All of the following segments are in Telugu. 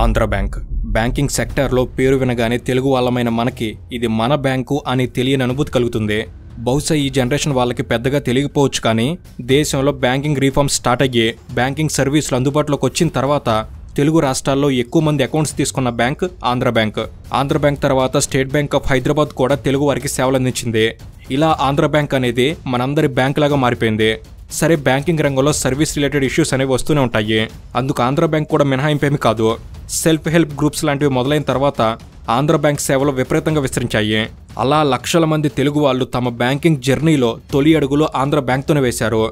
ఆంధ్ర బ్యాంక్ బ్యాంకింగ్ సెక్టార్లో పేరు వినగానే తెలుగు వాళ్ళమైన మనకి ఇది మన బ్యాంకు అని తెలియని అనుభూతి కలుగుతుంది. బహుశా ఈ జనరేషన్ వాళ్ళకి పెద్దగా తెలియకపోవచ్చు, కానీ దేశంలో బ్యాంకింగ్ రీఫార్మ్స్ స్టార్ట్ అయ్యి బ్యాంకింగ్ సర్వీసులు అందుబాటులోకి వచ్చిన తర్వాత తెలుగు రాష్ట్రాల్లో ఎక్కువ మంది అకౌంట్స్ తీసుకున్న bank Andhra bank. Andhra bank తర్వాత స్టేట్ బ్యాంక్ ఆఫ్ హైదరాబాద్ కూడా తెలుగు వారికి సేవలు అందించింది. ఇలా ఆంధ్ర బ్యాంక్ అనేది మనందరి బ్యాంక్ లాగా మారిపోయింది. సరే, బ్యాంకింగ్ రంగంలో సర్వీస్ రిలేటెడ్ ఇష్యూస్ అనేవి వస్తూనే ఉంటాయి. అందుకు ఆంధ్ర బ్యాంక్ కూడా మినహాయింపేమీ కాదు. సెల్ఫ్ హెల్ప్ గ్రూప్స్ లాంటివి మొదలైన తర్వాత ఆంధ్ర బ్యాంక్ సేవలు విపరీతంగా విస్తరించాయి. అలా లక్షల మంది తెలుగు వాళ్ళు తమ బ్యాంకింగ్ జర్నీలో తొలి అడుగులు ఆంధ్ర బ్యాంక్తోనే వేశారు.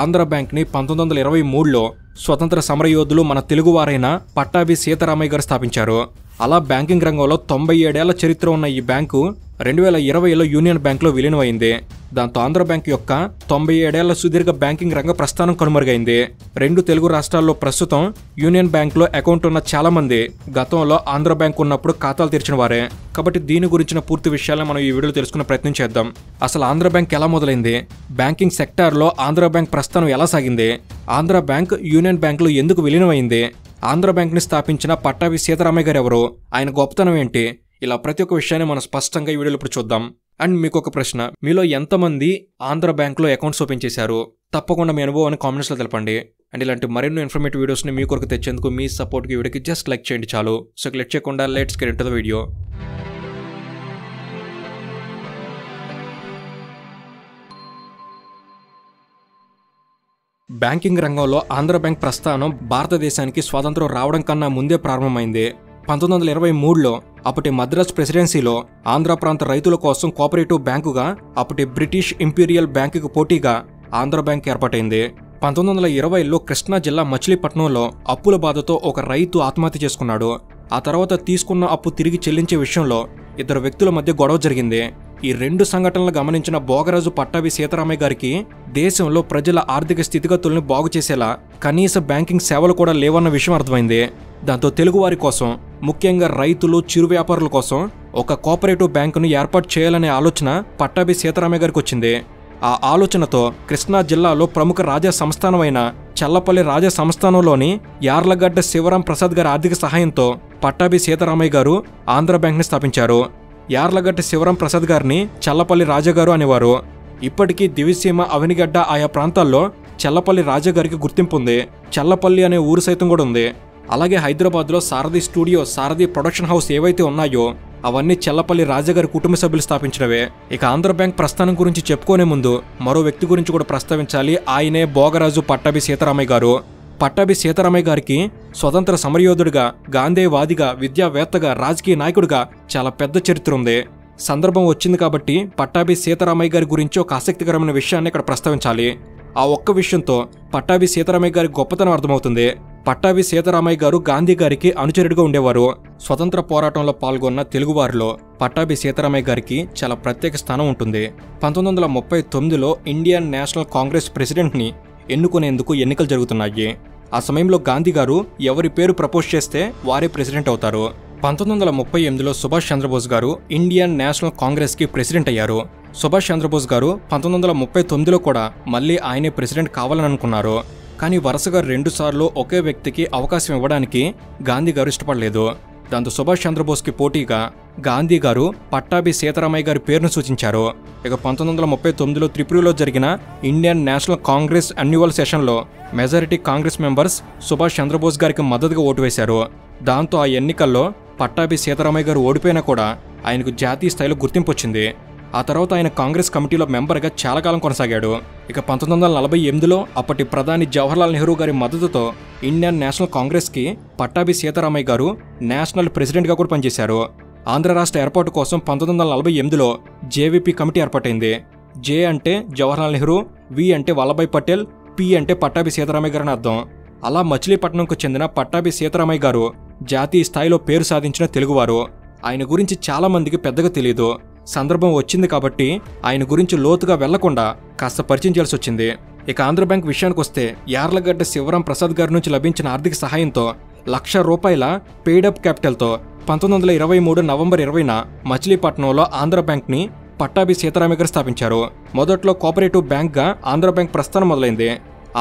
ఆంధ్ర బ్యాంక్ని 1923లో స్వతంత్ర సమరయోధులు మన తెలుగువారైన పట్టాభి సీతారామయ్య గారు స్థాపించారు. అలా బ్యాంకింగ్ రంగంలో 97 ఏళ్ల చరిత్ర ఉన్న ఈ బ్యాంకు 2020లో యూనియన్ బ్యాంక్లో విలీనమైంది. దాంతో ఆంధ్ర బ్యాంక్ యొక్క 97 ఏళ్ల సుదీర్ఘ బ్యాంకింగ్ రంగ ప్రస్థానం కనుమరుగైంది. రెండు తెలుగు రాష్ట్రాల్లో ప్రస్తుతం యూనియన్ బ్యాంక్లో అకౌంట్ ఉన్న చాలా మంది గతంలో ఆంధ్ర బ్యాంక్ ఉన్నప్పుడు ఖాతాలు తెరిచిన వారే. కాబట్టి దీని గురించిన పూర్తి విషయాలను మనం ఈ వీడియోలో తెలుసుకునే ప్రయత్నం చేద్దాం. అసలు ఆంధ్ర బ్యాంక్ ఎలా మొదలైంది, బ్యాంకింగ్ సెక్టార్లో ఆంధ్ర బ్యాంక్ ప్రస్థానం ఎలా సాగింది, ఆంధ్ర బ్యాంక్ యూనియన్ బ్యాంక్లో ఎందుకు విలీనమైంది, ఆంధ్ర బ్యాంక్ని స్థాపించిన పట్టాభి సీతారామయ్య గారు ఎవరు, ఆయన గొప్పతనం ఏంటి, ఇలా ప్రతి ఒక్క విషయాన్ని మనం స్పష్టంగా ఈ వీడియోలో ఇప్పుడు చూద్దాం. అండ్ మీకు ఒక ప్రశ్న, మీలో ఎంతమంది ఆంధ్ర బ్యాంక్లో అకౌంట్స్ ఓపెన్ చేశారు? తప్పకుండా మీ అనుభవాన్ని కామెంట్స్లో తెలపండి. అండ్ ఇలాంటి మరెన్నో ఇన్ఫర్మేటివ్ వీడియోస్ని మీ కొరకు తెచ్చేందుకు మీ సపోర్ట్కి వీడియోకి జస్ట్ లైక్ చేయండి చాలు. సో లెట్ చేయకుండా let's get into the video. Banking రంగంలో ఆంధ్ర బ్యాంక్ ప్రస్థానం భారతదేశానికి స్వాతంత్రం రావడం కన్నా ముందే ప్రారంభమైంది. 1923లో అప్పటి మద్రాస్ ప్రెసిడెన్సీలో ఆంధ్ర ప్రాంత రైతుల కోసం కోఆపరేటివ్ బ్యాంకుగా అప్పటి బ్రిటిష్ ఇంపీరియల్ బ్యాంకుకు పోటీగా ఆంధ్ర బ్యాంక్ ఏర్పాటైంది. 1920లో కృష్ణా జిల్లా మచిలీపట్నంలో అప్పుల బాధతో ఒక రైతు ఆత్మహత్య చేసుకున్నాడు. ఆ తర్వాత తీసుకున్న అప్పు తిరిగి చెల్లించే విషయంలో ఇద్దరు వ్యక్తుల మధ్య గొడవ జరిగింది. ఈ రెండు సంఘటనలు గమనించిన భోగరాజు పట్టాభి సీతారామయ్య గారికి దేశంలో ప్రజల ఆర్థిక స్థితిగతుల్ని బాగు చేసేలా కనీస బ్యాంకింగ్ సేవలు కూడా లేవన్న విషయం అర్థమైంది. దాంతో తెలుగువారి కోసం, ముఖ్యంగా రైతులు, చిరు వ్యాపారుల కోసం ఒక కోఆపరేటివ్ బ్యాంకును ఏర్పాటు చేయాలనే ఆలోచన పట్టాభి సీతారామయ్య గారికి వచ్చింది. ఆ ఆలోచనతో కృష్ణా జిల్లాలో ప్రముఖ రాజా సంస్థానమైన చల్లపల్లి రాజా సంస్థానంలోని యార్లగడ్డ శివరాం ప్రసాద్ గారి ఆర్థిక సహాయంతో పట్టాభి సీతారామయ్య గారు ఆంధ్ర బ్యాంక్ని స్థాపించారు. యార్లగడ్డ శివరాం ప్రసాద్ గారిని చల్లపల్లి రాజాగారు అనేవారు. ఇప్పటికీ దివిసీమ, అవనిగడ్డ ఆయా ప్రాంతాల్లో చల్లపల్లి రాజాగారికి గుర్తింపు ఉంది. చల్లపల్లి అనే ఊరు సైతం కూడా ఉంది. అలాగే హైదరాబాద్లో సారథి స్టూడియో, సారథి ప్రొడక్షన్ హౌస్ ఏవైతే ఉన్నాయో అవన్నీ చల్లపల్లి రాజాగారి కుటుంబ సభ్యులు స్థాపించినవే. ఇక ఆంధ్ర బ్యాంక్ ప్రస్థానం గురించి చెప్పుకునే ముందు మరో వ్యక్తి గురించి కూడా ప్రస్తావించాలి. ఆయనే భోగరాజు పట్టాభి సీతారామయ్య గారు. పట్టాభి సీతారామయ్య గారికి స్వతంత్ర సమరయోధుడిగా, గాంధేయవాదిగా, విద్యావేత్తగా, రాజకీయ నాయకుడిగా చాలా పెద్ద చరిత్ర ఉంది. సందర్భం వచ్చింది కాబట్టి పట్టాభి సీతారామయ్య గారి గురించి ఒక ఆసక్తికరమైన విషయాన్ని ఇక్కడ ప్రస్తావించాలి. ఆ ఒక్క విషయంతో పట్టాభి సీతారామయ్య గారి గొప్పతనం అర్థమవుతుంది. పట్టాభి సీతారామయ్య గారు గాంధీ గారికి అనుచరుడిగా ఉండేవారు. స్వతంత్ర పోరాటంలో పాల్గొన్న తెలుగువారిలో పట్టాభి సీతారామయ్య గారికి చాలా ప్రత్యేక స్థానం ఉంటుంది. 1939లో ఇండియన్ నేషనల్ కాంగ్రెస్ ప్రెసిడెంట్ని ఎన్నుకునేందుకు ఎన్నికలు జరుగుతున్నాయి. ఆ సమయంలో గాంధీ గారు ఎవరి పేరు ప్రపోజ్ చేస్తే వారే ప్రెసిడెంట్ అవుతారు. 1938లో సుభాష్ చంద్రబోస్ గారు ఇండియన్ నేషనల్ కాంగ్రెస్కి ప్రెసిడెంట్ అయ్యారు. సుభాష్ చంద్రబోస్ గారు 1939లో కూడా మళ్ళీ ఆయనే ప్రెసిడెంట్ కావాలని అనుకున్నారు. కానీ వరుసగా 2 సార్లు ఒకే వ్యక్తికి అవకాశం ఇవ్వడానికి గాంధీ గారు ఇష్టపడలేదు. దాంతో సుభాష్ చంద్రబోస్కి పోటీగా గాంధీ గారు పట్టాభి సీతారామయ్య గారి పేరును సూచించారు. ఇక 1939లో త్రిపురలో జరిగిన ఇండియన్ నేషనల్ కాంగ్రెస్ అన్యువల్ సెషన్లో మెజారిటీ కాంగ్రెస్ మెంబర్స్ సుభాష్ చంద్రబోస్ గారికి మద్దతుగా ఓటు వేశారు. దాంతో ఆ ఎన్నికల్లో పట్టాభి సీతారామయ్య గారు ఓడిపోయినా కూడా ఆయనకు జాతీయ స్థాయిలో గుర్తింపు వచ్చింది. ఆ తర్వాత ఆయన కాంగ్రెస్ కమిటీలో మెంబర్గా చాలా కాలం కొనసాగాడు. ఇక 1948లో అప్పటి ప్రధాని జవహర్లాల్ నెహ్రూ గారి మద్దతుతో ఇండియన్ నేషనల్ కాంగ్రెస్కి పట్టాభి సీతారామయ్య గారు నేషనల్ ప్రెసిడెంట్గా కూడా పనిచేశారు. ఆంధ్ర రాష్ట్ర ఏర్పాటు కోసం 1948లో జేవీపీ కమిటీ ఏర్పాటైంది. జే అంటే జవహర్లాల్ నెహ్రూ, వి అంటే వల్లభాయ్ పటేల్, పి అంటే పట్టాభి సీతారామయ్య గారు అని అర్థం. అలా మచిలీపట్నంకు చెందిన పట్టాభి సీతారామయ్య గారు జాతీయ స్థాయిలో పేరు సాధించిన తెలుగువారు. ఆయన గురించి చాలా మందికి పెద్దగా తెలియదు. సందర్భం వచ్చింది కాబట్టి ఆయన గురించి లోతుగా వెళ్లకుండా కాస్త పరిచయం చేయాల్సి వచ్చింది. ఇక ఆంధ్ర బ్యాంక్ విషయానికి వస్తే యార్లగడ్డ శివరాం ప్రసాద్ గారి నుంచి లభించిన ఆర్థిక సహాయంతో ₹1,00,000 పెయిడప్ క్యాపిటల్తో 1923 నవంబర్ 20న మచిలీపట్నంలో ఆంధ్ర బ్యాంక్ని పట్టాభి సీతారామయ్య గారు స్థాపించారు. మొదట్లో కోఆపరేటివ్ బ్యాంక్గా ఆంధ్ర బ్యాంక్ ప్రస్థానం మొదలైంది.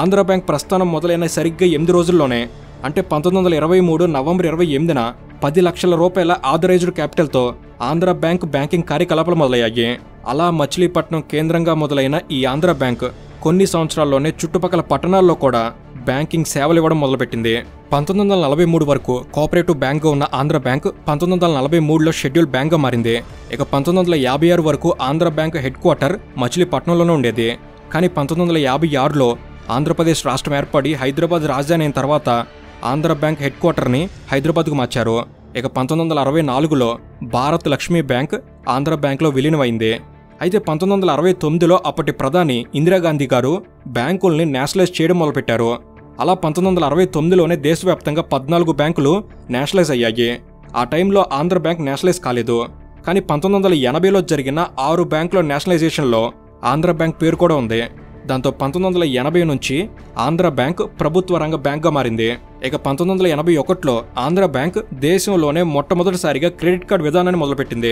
ఆంధ్ర బ్యాంక్ ప్రస్థానం మొదలైన సరిగ్గా 8 రోజుల్లోనే అంటే 1923 నవంబర్ 28న 10 లక్షల రూపాయల ఆథరైజ్డ్ క్యాపిటల్తో ఆంధ్ర బ్యాంక్ బ్యాంకింగ్ కార్యకలాపాలు మొదలయ్యాయి. అలా మచిలీపట్నం కేంద్రంగా మొదలైన ఈ ఆంధ్ర బ్యాంక్ కొన్ని సంవత్సరాల్లోనే చుట్టుపక్కల పట్టణాల్లో కూడా బ్యాంకింగ్ సేవలు ఇవ్వడం మొదలుపెట్టింది. 1943 వరకు కోఆపరేటివ్ బ్యాంక్గా ఉన్న ఆంధ్ర బ్యాంక్ 1943లో షెడ్యూల్ బ్యాంక్గా మారింది. ఇక 1956 వరకు ఆంధ్ర బ్యాంక్ హెడ్ క్వార్టర్ మచిలీపట్నంలోనే ఉండేది. కానీ 1956లో ఆంధ్రప్రదేశ్ రాష్ట్రం ఏర్పడి హైదరాబాద్ రాజధాని అయిన తర్వాత ఆంధ్ర బ్యాంక్ హెడ్ క్వార్టర్ని హైదరాబాద్కు మార్చారు. ఇక 1964లో భారత్ లక్ష్మీ బ్యాంక్ ఆంధ్ర బ్యాంక్లో విలీనమైంది. అయితే 1969లో అప్పటి ప్రధాని ఇందిరాగాంధీ గారు బ్యాంకుల్ని నేషనలైజ్ చేయడం మొదలుపెట్టారు. అలా 1969లోనే దేశవ్యాప్తంగా 14 బ్యాంకులు నేషనలైజ్ అయ్యాయి. ఆ టైంలో ఆంధ్ర బ్యాంక్ నేషనలైజ్ కాలేదు. కానీ 1980లో జరిగిన 6 బ్యాంకుల నేషనలైజేషన్లో ఆంధ్ర బ్యాంక్ పేరు కూడా ఉంది. దాంతో 1980 నుంచి ఆంధ్ర బ్యాంక్ ప్రభుత్వ రంగ బ్యాంక్గా మారింది. ఇక 1981లో ఆంధ్ర బ్యాంక్ దేశంలోనే మొట్టమొదటిసారిగా క్రెడిట్ కార్డ్ విధానాన్ని మొదలుపెట్టింది.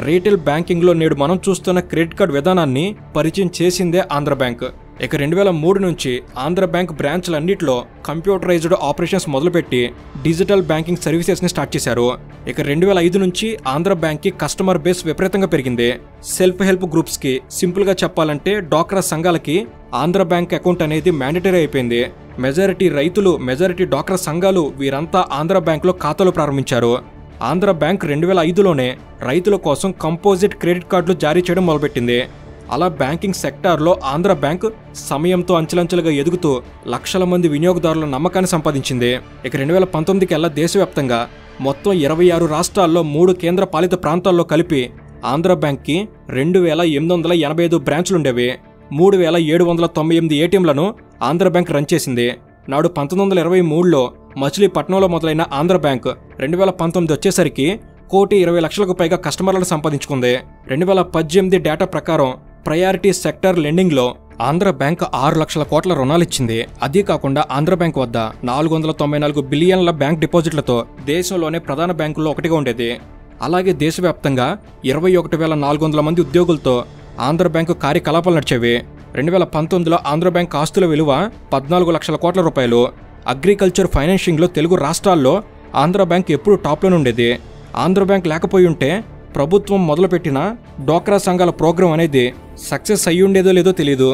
రీటైల్ బ్యాంకింగ్లో నేడు మనం చూస్తున్న క్రెడిట్ కార్డ్ విధానాన్ని పరిచయం చేసిందే ఆంధ్ర బ్యాంక్. ఇక 2003 నుంచి ఆంధ్ర బ్యాంక్ బ్రాంచ్లన్నింటిలో కంప్యూటరైజ్డ్ ఆపరేషన్స్ మొదలుపెట్టి డిజిటల్ బ్యాంకింగ్ సర్వీసెస్ని స్టార్ట్ చేశారు. ఇక 2005 నుంచి ఆంధ్ర బ్యాంక్కి కస్టమర్ బేస్ విపరీతంగా పెరిగింది. సెల్ఫ్ హెల్ప్ గ్రూప్స్కి, సింపుల్గా చెప్పాలంటే డ్వాక్రా సంఘాలకి ఆంధ్ర బ్యాంక్ అకౌంట్ అనేది మ్యాండేటరీ అయిపోయింది. మెజారిటీ రైతులు, మెజారిటీ డ్వాక్రా సంఘాలు వీరంతా ఆంధ్ర బ్యాంక్లో ఖాతాలు ప్రారంభించారు. ఆంధ్ర బ్యాంక్ 2005లోనే రైతుల కోసం కంపోజిట్ క్రెడిట్ కార్డులు జారీ చేయడం మొదలుపెట్టింది. అలా బ్యాంకింగ్ సెక్టార్లో ఆంధ్ర బ్యాంక్ సమయంతో అంచెలంచెలుగా ఎదుగుతూ లక్షల మంది వినియోగదారుల నమ్మకాన్ని సంపాదించింది. ఇక 2019కల్లా దేశవ్యాప్తంగా మొత్తం 26 రాష్ట్రాల్లో 3 కేంద్ర పాలిత ప్రాంతాల్లో కలిపి ఆంధ్ర బ్యాంక్కి 2885 బ్రాంచ్లుండేవి. 3798 ఏటీఎంలను ఆంధ్ర బ్యాంక్ రన్ చేసింది. నాడు 1923లో మచిలీపట్నంలో మొదలైన ఆంధ్ర బ్యాంక్ 2019 వచ్చేసరికి 1,20,00,000కు పైగా కస్టమర్లను సంపాదించుకుంది. 2018 డేటా ప్రకారం ప్రయారిటీ సెక్టర్ లెండింగ్లో ఆంధ్ర బ్యాంక్ 6 లక్షల కోట్ల రుణాలిచ్చింది. అదీ కాకుండా ఆంధ్ర బ్యాంక్ వద్ద 494 బిలియన్ల బ్యాంక్ డిపాజిట్లతో దేశంలోనే ప్రధాన బ్యాంకుల్లో ఒకటిగా ఉండేది. అలాగే దేశవ్యాప్తంగా 21,400 మంది ఉద్యోగులతో ఆంధ్ర బ్యాంకు కార్యకలాపాలు నడిచేవి. 2019లో ఆంధ్ర బ్యాంక్ ఆస్తుల విలువ 14 లక్షల కోట్ల రూపాయలు. అగ్రికల్చర్ ఫైనాన్షింగ్లో తెలుగు రాష్ట్రాల్లో ఆంధ్ర బ్యాంక్ ఎప్పుడూ టాప్లోనే ఉండేది. ఆంధ్ర బ్యాంక్ లేకపోయి ఉంటే ప్రభుత్వం మొదలుపెట్టిన డ్వాక్రా సంఘాల ప్రోగ్రాం అనేది సక్సెస్ అయ్యి ఉండేదో లేదో తెలియదు.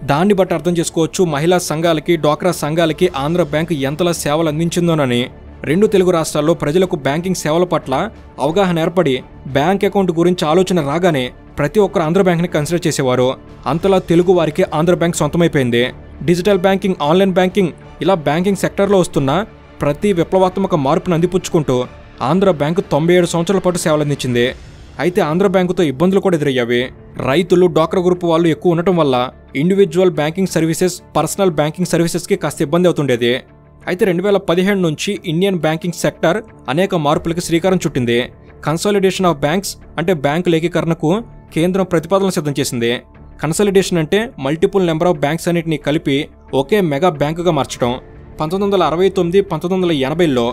దాన్ని బట్టి అర్థం చేసుకోవచ్చు మహిళా సంఘాలకి, డ్వాక్రా సంఘాలకి ఆంధ్ర బ్యాంక్ ఎంతలా సేవలు అందించిందోనని. 2 తెలుగు రాష్ట్రాల్లో ప్రజలకు బ్యాంకింగ్ సేవల పట్ల అవగాహన ఏర్పడి బ్యాంక్ అకౌంట్ గురించి ఆలోచన రాగానే ప్రతి ఒక్కరు ఆంధ్ర బ్యాంక్ని కన్సిడర్ చేసేవారు. అంతలా తెలుగు వారికి ఆంధ్ర బ్యాంక్ సొంతమైపోయింది. డిజిటల్ బ్యాంకింగ్, ఆన్లైన్ బ్యాంకింగ్ ఇలా బ్యాంకింగ్ సెక్టార్లో వస్తున్న ప్రతి విప్లవాత్మక మార్పును అందిపుచ్చుకుంటూ ఆంధ్ర బ్యాంకు 97 సంవత్సరాల పాటు సేవలందించింది. అయితే ఆంధ్ర బ్యాంకుతో ఇబ్బందులు కూడా ఎదురయ్యావి. రైతులు, డ్వాక్రా గ్రూప్ వాళ్ళు ఎక్కువ ఉండటం వల్ల individual banking services, personal banking సర్వీసెస్కి కాస్త ఇబ్బంది అవుతుండేది. అయితే 2017 నుంచి ఇండియన్ బ్యాంకింగ్ సెక్టర్ అనేక మార్పులకు శ్రీకారం చుట్టింది. కన్సాలిడేషన్ ఆఫ్ బ్యాంక్స్ అంటే బ్యాంకు ఏకీకరణకు కేంద్రం ప్రతిపాదనలు సిద్ధం చేసింది. కన్సాలిడేషన్ అంటే మల్టిపుల్ నెంబర్ ఆఫ్ బ్యాంక్స్ అన్నిటిని కలిపి ఒకే మెగా బ్యాంకుగా మార్చడం. 1969, 1980లో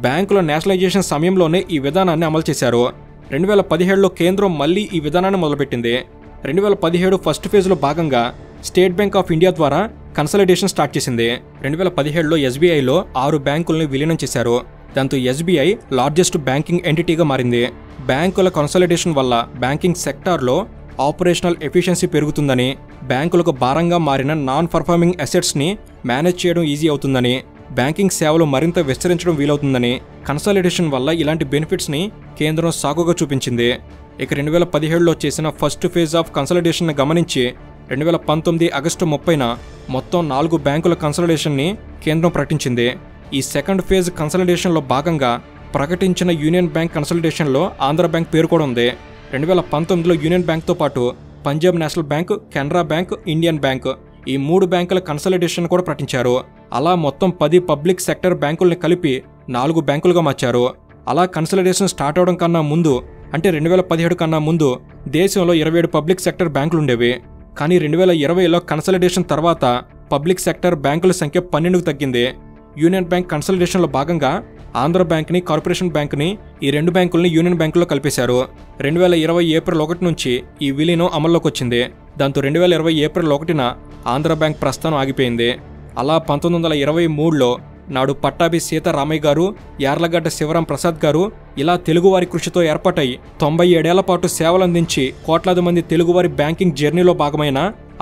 బ్యాంకుల నేషనలైజేషన్ సమయంలోనే ఈ విధానాన్ని అమలు చేశారు. 2017లో కేంద్రం మళ్లీ ఈ విధానాన్ని మొదలుపెట్టింది. 2017 ఫస్ట్ ఫేజ్లో భాగంగా స్టేట్ బ్యాంక్ ఆఫ్ ఇండియా ద్వారా కన్సాలిడేషన్ స్టార్ట్ చేసింది. 2017లో ఎస్బీఐలో 6 బ్యాంకుల్ని విలీనం చేశారు. దాంతో ఎస్బీఐ లార్జెస్ట్ బ్యాంకింగ్ ఎంటిటీగా మారింది. బ్యాంకుల కన్సాలిడేషన్ వల్ల బ్యాంకింగ్ సెక్టార్లో ఆపరేషనల్ ఎఫిషియన్సీ పెరుగుతుందని, బ్యాంకులకు భారంగా మారిన నాన్ పర్ఫార్మింగ్ అసెట్స్ని మేనేజ్ చేయడం ఈజీ అవుతుందని, బ్యాంకింగ్ సేవలు మరింత విస్తరించడం వీలవుతుందని, కన్సాలిడేషన్ వల్ల ఇలాంటి బెనిఫిట్స్ని కేంద్రం సాకుగా చూపించింది. ఇక 2017లో చేసిన ఫస్ట్ ఫేజ్ ఆఫ్ కన్సాలిడేషన్ గమనించి 2019 ఆగస్టు 30న మొత్తం 4 బ్యాంకుల కన్సాలిడేషన్ని కేంద్రం ప్రకటించింది. ఈ సెకండ్ ఫేజ్ కన్సాలిడేషన్లో భాగంగా ప్రకటించిన యూనియన్ బ్యాంక్ కన్సాలిడేషన్లో ఆంధ్ర బ్యాంక్ పేరు కూడా ఉంది. 2019లో యూనియన్ బ్యాంక్తో పాటు Punjab national bank, Canara bank, Indian bank ఈ 3 బ్యాంకుల కన్సాలిడేషన్ కూడా ప్రకటించారు. అలా మొత్తం 10 పబ్లిక్ సెక్టర్ బ్యాంకుల్ని కలిపి 4 బ్యాంకులుగా మార్చారు. అలా కన్సాలిడేషన్ స్టార్ట్ అవడం కన్నా ముందు అంటే 2017 కన్నా ముందు దేశంలో 27 పబ్లిక్ సెక్టర్ బ్యాంకులు ఉండేవి. కానీ 2020లో కన్సాలిడేషన్ తర్వాత పబ్లిక్ సెక్టర్ బ్యాంకుల సంఖ్య 12కు తగ్గింది. యూనియన్ బ్యాంక్ కన్సాలిడేషన్లో భాగంగా ఆంధ్ర బ్యాంక్ని, కార్పొరేషన్ బ్యాంక్ని ఈ 2 బ్యాంకుల్ని యూనియన్ బ్యాంకులో కలిపేశారు. 2020 ఏప్రిల్ 1 నుంచి ఈ విలీనం అమల్లోకి వచ్చింది. దాంతో 2020 ఏప్రిల్ 1న ఆంధ్ర బ్యాంక్ ప్రస్థానం ఆగిపోయింది. అలా 1923లో నాడు పట్టాభి సీతారామయ్య గారు, యార్లగడ్డ శివరాం ప్రసాద్ గారు ఇలా తెలుగువారి కృషితో ఏర్పాటై 97 ఏళ్ల పాటు సేవలందించి కోట్లాది మంది తెలుగువారి బ్యాంకింగ్ జర్నీలో భాగమైన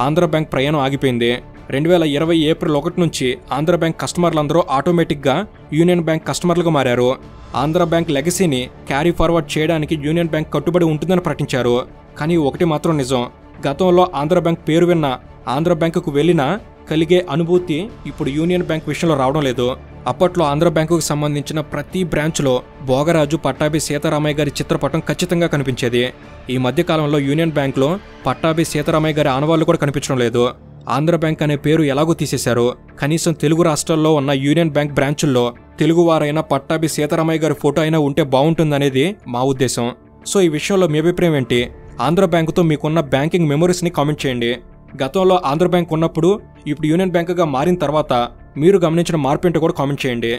ఆంధ్ర బ్యాంక్ ప్రయాణం ఆగిపోయింది. 2020 ఏప్రిల్ 1 నుంచి ఆంధ్ర బ్యాంక్ కస్టమర్లందరూ ఆటోమేటిక్గా యూనియన్ బ్యాంక్ కస్టమర్లుగా మారారు. ఆంధ్ర బ్యాంక్ లెగసీని క్యారీ ఫార్వర్డ్ చేయడానికి యూనియన్ బ్యాంక్ కట్టుబడి ఉంటుందని ప్రకటించారు. కానీ ఒకటి మాత్రం నిజం, గతంలో ఆంధ్ర బ్యాంక్ పేరు విన్న ఆంధ్ర బ్యాంకుకు వెళ్ళినా కలిగే అనుభూతి ఇప్పుడు యూనియన్ బ్యాంక్ విషయంలో రావడం లేదు. అప్పట్లో ఆంధ్ర బ్యాంకుకు సంబంధించిన ప్రతి బ్రాంచ్లో భోగరాజు, పట్టాభి సీతారామయ్య గారి చిత్రపటం ఖచ్చితంగా కనిపించేది. ఈ మధ్యకాలంలో యూనియన్ బ్యాంక్లో పట్టాభి సీతారామయ్య గారి ఆనవాళ్లు కూడా కనిపించడం లేదు. ఆంధ్ర బ్యాంక్ అనే పేరు ఎలాగో తీసేశారు. కనీసం తెలుగు రాష్ట్రాల్లో ఉన్న యూనియన్ బ్యాంక్ బ్రాంచుల్లో తెలుగువారైనా పట్టాభి సీతారామయ్య గారి ఫోటో అయినా ఉంటే బాగుంటుందనేది మా ఉద్దేశం. సో ఈ విషయంలో మీ అభిప్రాయం ఏంటి? ఆంధ్ర బ్యాంకుతో మీకున్న బ్యాంకింగ్ మెమరీస్ని కామెంట్ చేయండి. గతంలో ఆంధ్ర బ్యాంక్ ఉన్నప్పుడు ఇప్పుడు యూనియన్ బ్యాంకుగా మారిన తర్వాత మీరు గమనించిన మార్పు ఏంటో కూడా కామెంట్ చేయండి.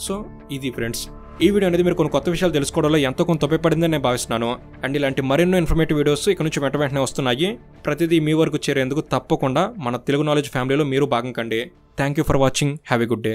సో ఇది ఫ్రెండ్స్, ఈ వీడియో అనేది మీరు కొన్ని కొత్త విషయాలు తెలుసుకోవడంలో ఎంతో కొంత ఉపయోగపడిందని నేను భావిస్తున్నాను. అండ్ ఇలాంటి మరెన్నో ఇన్ఫర్మేటివ్ వీడియోస్ ఇక్కడ నుంచి వెంటనే వస్తున్నాయి. ప్రతిదీ మీ వరకు చేరేందుకు తప్పకుండా మన తెలుగు నాలెడ్జ్ ఫ్యామిలీలో మీరు భాగం కండి. Thank you for watching. Have a good day.